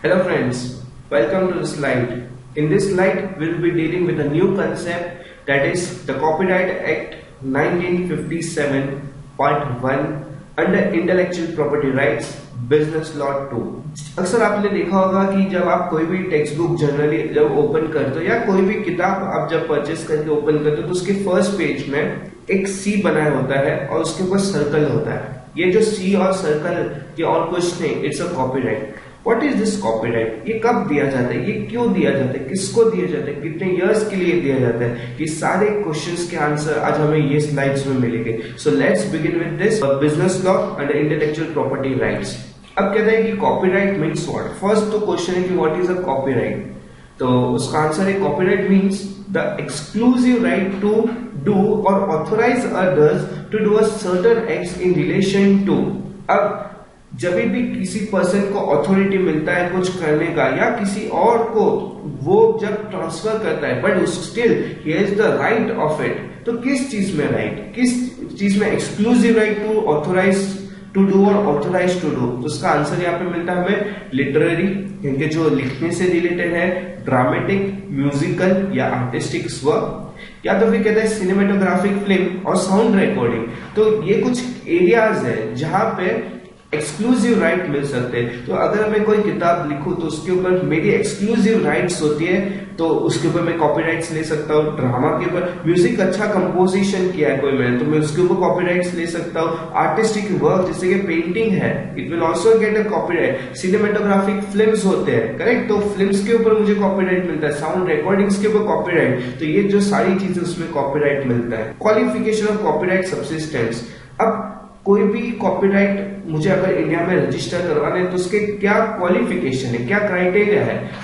Hello friends, welcome to the slide. In this slide, we will be dealing with a new concept, that is the Copyright Act 1957 Part 1 under Intellectual Property Rights Business Law 2। अक्सर आपने देखा होगा कि जब आप कोई भी text book generally जब ओपन करते हो या कोई भी किताब आप जब परचेस करके ओपन करते हो तो उसके फर्स्ट पेज में एक सी बनाया होता है और उसके ऊपर सर्कल होता है। ये जो सी और सर्कल ये और कुछ नहीं, it's a copyright. What is this copyright? ये कब दिया जाता है, ये क्यों दिया जाता है, किसको दिया जाता है, कितने इयर्स के लिए दिया जाता है, ये सारे क्वेश्चंस के आंसर आज हमें ये स्लाइड्स में मिलेंगे। So let's begin with this business law and intellectual property rights. अब कहते हैं कि कॉपीराइट मीन्स व्हाट। फर्स्ट तो क्वेश्चन है कि व्हाट इज अ कॉपीराइट, तो उसका आंसर है copyright means the exclusive right to do और authorise others to do a certain acts in relation to. अब जब भी किसी पर्सन को अथॉरिटी मिलता है कुछ करने का या किसी और को वो जब ट्रांसफर करता है but still he has the right of it, तो किस चीज में राइट, किस चीज में exclusive right to authorise to do और ऑथोराइज टू डू। तो उसका आंसर यहाँ पे मिलता है हमें लिटरेरी, इनके जो लिखने से रिलेटेड है, ड्रामेटिक, म्यूजिकल या आर्टिस्टिक वर्क, या तो फिर कहते हैं सिनेमेटोग्राफिक फिल्म और साउंड रिकॉर्डिंग। तो ये कुछ एरियाज है जहां पे एक्सक्लूसिव राइट मिल सकते हैं। तो अगर मैं कोई किताब लिखूं तो उसके ऊपर मेरी एक्सक्लूसिव राइट्स होती है, तो उसके ऊपर मैं कॉपीराइट्स ले सकता हूँ। ड्रामा के ऊपर म्यूजिक अच्छा कंपोजिशन किया है कोई मैंने, तो मैं उसके ऊपर कॉपीराइट्स ले सकता हूँ। आर्टिस्टिक वर्क जैसे कि पेंटिंग है, it will also get a copyright. Cinematographic films होते हैं, करेक्ट, तो फिल्म्स के ऊपर मुझे कॉपीराइट मिलता है। साउंड रिकॉर्डिंग्स के ऊपर कॉपीराइट, तो ये जो सारी चीजें उसमें कॉपीराइट मिलता है। Qualification of copyright subsistence. अब कोई भी कॉपीराइट मुझे अगर इंडिया में रजिस्टर करवाना है तो उसके क्या क्वालिफिकेशन है, क्या क्राइटेरिया है।